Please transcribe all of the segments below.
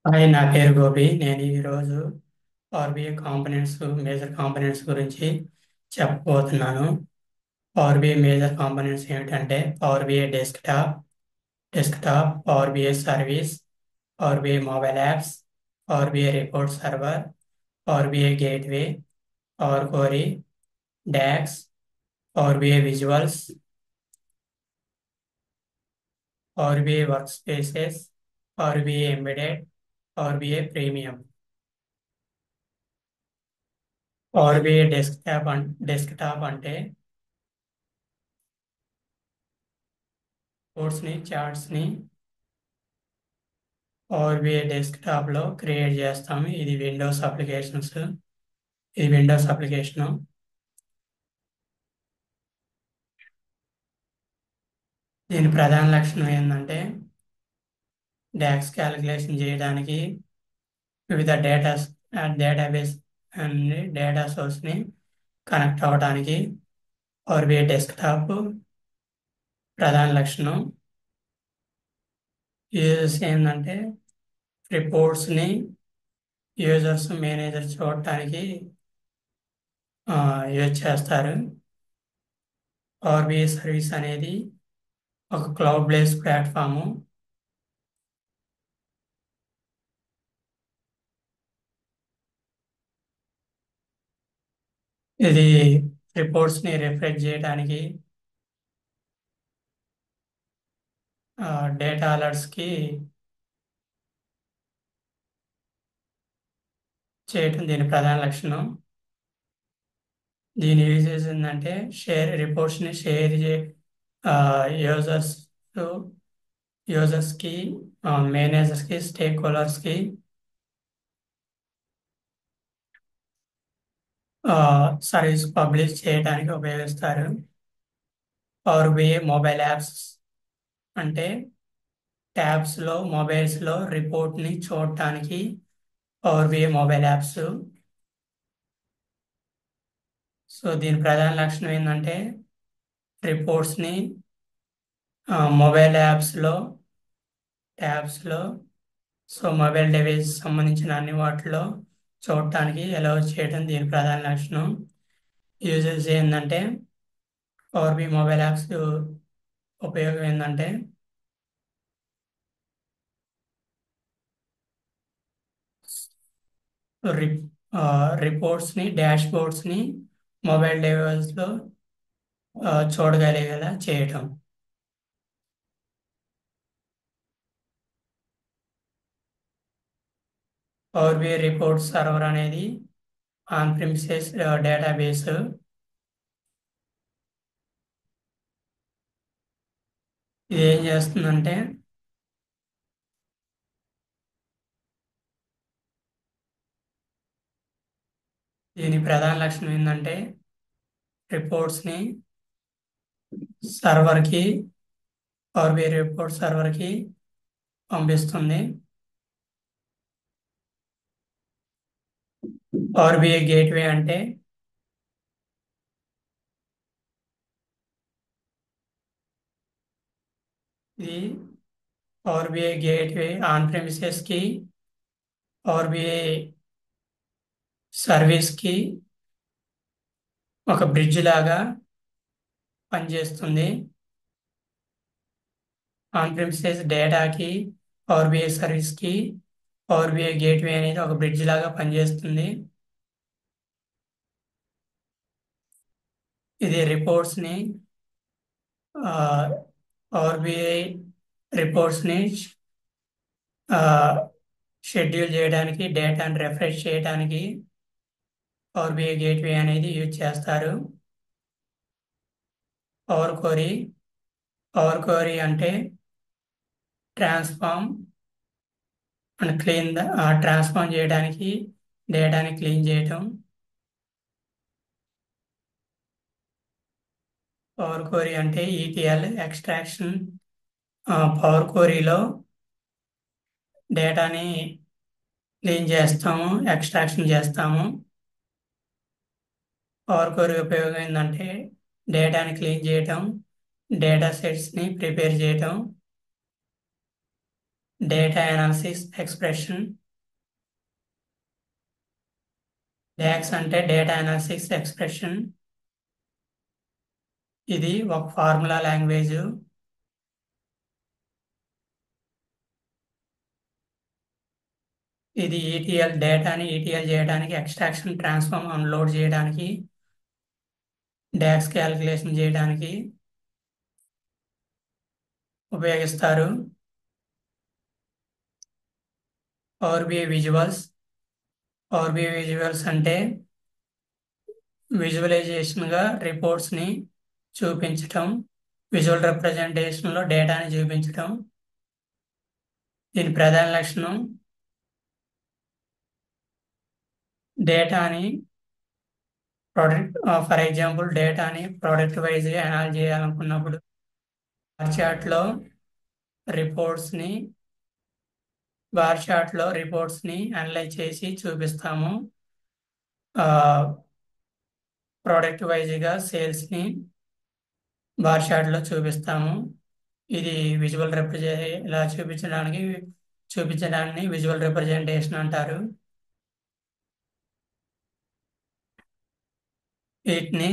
Hi, నా పేరు గోపి. నేను ఈరోజు power BI components, major components గురించి చెప్పబోతున్నాను. పవర్ బిఐ మేజర్ కాంపోనెంట్స్ ఏమిటంటే power BI desktop, power BI service, power BI mobile apps, power BI report server, power BI gateway, power query, DAX, power BI visuals, power BI work spaces, power BI embedded, power BI premium. Power BI desktop అంటే కోడ్స్ని, చార్ట్స్ని power BI డెస్క్టాప్లో create చేస్తాము. ఇది Windows application. దీని ప్రధాన లక్షణం ఏంటంటే డాక్స్ క్యాలిక్యులేషన్ చేయడానికి, వివిధ డేటాబేస్ అండ్ డేటా సోర్స్ని కనెక్ట్ అవ్వడానికి పవర్ బిఐ డెస్క్టాప్ ప్రధాన లక్షణం. యూజర్స్ ఏంటంటే రిపోర్ట్స్ని మేనేజర్ చూడటానికి యూజ్ చేస్తారు. పవర్ బిఐ సర్వీస్ అనేది ఒక క్లౌడ్ బేస్డ్ ప్లాట్ఫాము. ఇది రిపోర్ట్స్ని రిఫ్రెష్ చేయడానికి, డేటా అలర్ట్స్కి చేయటం దీని ప్రధాన లక్షణం. దీని యూజెస్ ఏంటంటే రిపోర్ట్స్ని షేర్ చే యూజర్స్ యూజర్స్కి, మేనేజర్స్కి, స్టేక్ హోల్డర్స్కి సర్వీస్ పబ్లిష్ చేయడానికి ఉపయోగిస్తారు. పవర్ బిఐ మొబైల్ యాప్స్ అంటే ట్యాబ్స్లో, మొబైల్స్లో రిపోర్ట్ని చూడటానికి power BI mobile apps. So దీని ప్రధాన లక్షణం ఏంటంటే రిపోర్ట్స్ని మొబైల్ యాప్స్లో, ట్యాబ్స్లో, సో మొబైల్ డివైస్ సంబంధించిన అన్ని వాటిలో చూడటానికి అలౌ చేయడం దీని ప్రధాన లక్షణం. యూజెస్ ఏంటంటే పవర్ బి మొబైల్ యాప్స్ ఉపయోగం ఏంటంటే రిప్ రిపోర్ట్స్ని, డాష్ బోర్డ్స్ని మొబైల్ డివైస్లో చూడగలిగేలా చేయటం. పవర్ బిఐ రిపోర్ట్ సర్వర్ అనేది ఆన్ ప్రిమిసెస్ డేటాబేస్. ఇది ఏం చేస్తుందంటే దీని ప్రధాన లక్షణం ఏంటంటే రిపోర్ట్స్ని సర్వర్కి, పవర్ బిఐ రిపోర్ట్ సర్వర్కి పంపిస్తుంది. పవర్ బిఐ గేట్వే అంటే ఇది పవర్ బిఐ గేట్వే ఆన్ ప్రెమిసెస్కి, పవర్ బిఐ సర్వీస్కి ఒక బ్రిడ్జ్ లాగా పనిచేస్తుంది. ఆన్ ప్రెమిసెస్ డేటాకి, పవర్ బిఐ సర్వీస్కి పవర్ బిఐ గేట్వే అనేది ఒక బ్రిడ్జ్ లాగా పనిచేస్తుంది. ఇది రిపోర్ట్స్ని, పవర్ బిఐ రిపోర్ట్స్ని షెడ్యూల్ చేయడానికి, డేటాను రిఫ్రెష్ చేయడానికి పవర్ బిఐ గేట్వే అనేది యూజ్ చేస్తారు. పవర్ క్వరీ పవర్ క్వరీ అంటే ట్రాన్స్ఫార్మ్ అండ్ క్లీన్ ట్రాన్స్ఫార్మ్ చేయడానికి, డేటాని క్లీన్ చేయటం. పవర్ క్వరీ అంటే ఈటీఎల్ ఎక్స్ట్రాక్షన్. పవర్ క్వరీలో డేటాని క్లీన్ చేస్తాము, ఎక్స్ట్రాక్షన్ చేస్తాము. పవర్ క్వరీ ఉపయోగం ఏంటంటే డేటాని క్లీన్ చేయటం, డేటా సెట్స్ని ప్రిపేర్ చేయటం. Data analysis expression. డాక్స్ అంటే డేటా అనాలిసిస్ ఎక్స్ప్రెషన్. ఇది ఒక ఫార్ములా లాంగ్వేజ్. ఇది ఈటీఎల్ డేటాని ఈటీఎల్ చేయడానికి, ఎక్స్ట్రాక్షన్, ట్రాన్స్ఫార్మ్, అన్లోడ్ చేయడానికి, డాక్స్ క్యాలిక్యులేషన్ చేయడానికి ఉపయోగిస్తారు. Power BI visuals. Power BI visuals అంటే విజువలైజేషన్గా రిపోర్ట్స్ని చూపించటం, విజువల్ రిప్రజెంటేషన్లో డేటాని చూపించటం. దీని ప్రధాన లక్షణం డేటాని ప్రోడక్ట్, ఫర్ ఎగ్జాంపుల్ డేటాని ప్రోడక్ట్ వైజ్గా అనలైజ్ చేయాలనుకున్నప్పుడు బార్ చార్ట్లో రిపోర్ట్స్ని బార్ చార్ట్లో రిపోర్ట్స్ని అనలైజ్ చేసి చూపిస్తాము. ప్రోడక్ట్ వైజ్గా సేల్స్ని బార్ చార్ట్లో చూపిస్తాము. ఇది విజువల్ ఇలా చూపించడాన్ని విజువల్ రిప్రజెంటేషన్ అంటారు. వీటిని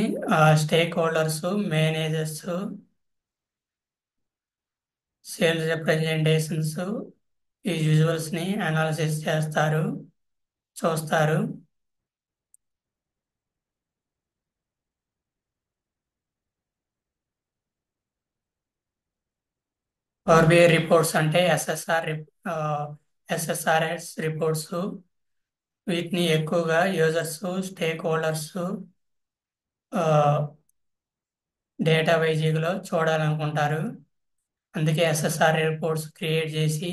stake holders, managers, sales representations ఈ విజువల్స్ని అనాలిసిస్ చూస్తారు. ఆర్బీఐ రిపోర్ట్స్ అంటే ఎస్ఎస్ఆర్ఎస్ రిపోర్ట్స్. వీటిని ఎక్కువగా యూజర్స్, స్టేక్ హోల్డర్స్ డేటా వైజీలో చూడాలనుకుంటారు. అందుకే ఎస్ఎస్ఆర్ రిపోర్ట్స్ క్రియేట్ చేసి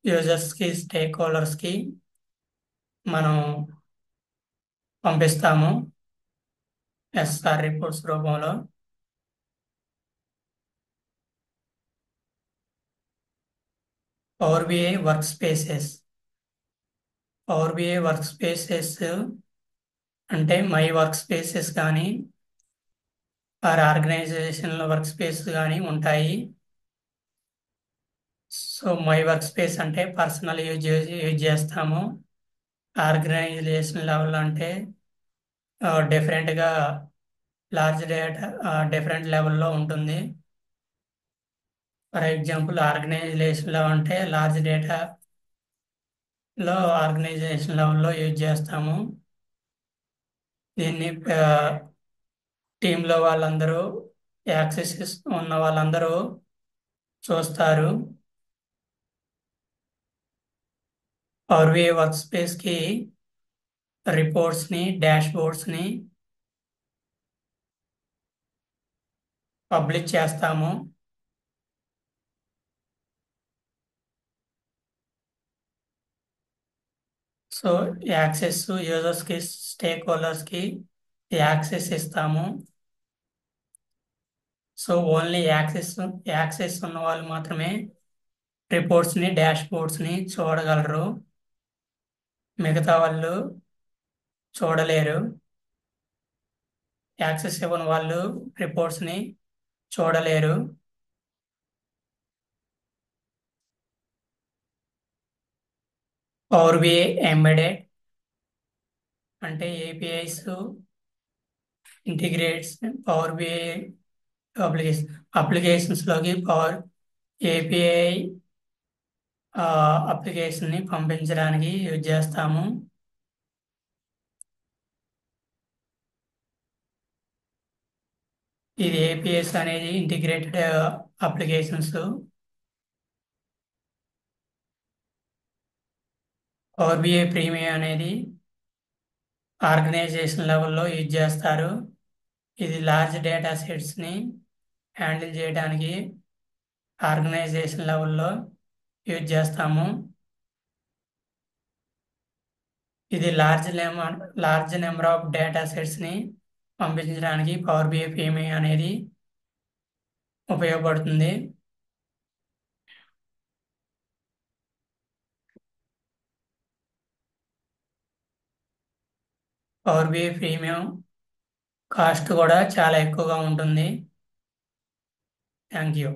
యూజర్స్కి, స్టేక్ హోల్డర్స్కి మనం పంపిస్తాము ఎస్ఎస్ఆర్ రిపోర్ట్స్ రూపంలో. Power BI work spaces. Power BI work spaces అంటే మై వర్క్ స్పేసెస్ కానీ ఆర్గనైజేషన్లో వర్క్ స్పేస్ కానీ ఉంటాయి. సో మై వర్క్ స్పేస్ అంటే పర్సనల్ యూజ్ చేస్తాము. ఆర్గనైజేషన్ లెవెల్ అంటే డిఫరెంట్గా లార్జ్ డేటా డిఫరెంట్ లెవెల్లో ఉంటుంది. ఫర్ ఎగ్జాంపుల్ ఆర్గనైజేషన్ లెవెల్ అంటే లార్జ్ డేటాలో ఆర్గనైజేషన్ లెవెల్లో యూజ్ చేస్తాము. దీన్ని టీంలో వాళ్ళందరూ, యాక్సెస్ ఉన్న వాళ్ళందరూ చూస్తారు. పవర్ బిఐ వర్క్ స్పేస్కి రిపోర్ట్స్ని, డాష్ బోర్డ్స్ని పబ్లిష్ చేస్తాము. సో యాక్సెస్ యూజర్స్కి, స్టేక్ హోల్డర్స్కి యాక్సెస్ ఇస్తాము. సో ఓన్లీ యాక్సెస్ ఉన్న వాళ్ళు మాత్రమే రిపోర్ట్స్ని, డాష్ బోర్డ్స్ని చూడగలరు. మిగతా వాళ్ళు చూడలేరు. యాక్సెస్ ఇవ్వని వాళ్ళు రిపోర్ట్స్ని చూడలేరు. పవర్ బిఐ ఎంబెడెడ్ అంటే ఏపీఐస్ ఇంటిగ్రేట్స్ పవర్ బిఐ అప్లికేషన్స్లోకి పవర్ ఏపీఐ అప్లికేషన్ని పంపించడానికి యూజ్ చేస్తాము. ఇది ఏపీఎస్ అనేది integrated applications. Power BI premium అనేది ఆర్గనైజేషన్ లెవెల్లో యూజ్ చేస్తారు. ఇది లార్జ్ డేటా సెట్స్ని హ్యాండిల్ చేయడానికి ఆర్గనైజేషన్ లెవెల్లో యూజ్ చేస్తాము. ఇది లార్జ్ నెంబర్ ఆఫ్ డేటా సెట్స్ని పంపించడానికి పవర్ బిఐ ప్రీమియం అనేది ఉపయోగపడుతుంది. పవర్ బిఐ ప్రీమియం కాస్ట్ కూడా చాలా ఎక్కువగా ఉంటుంది. Thank you.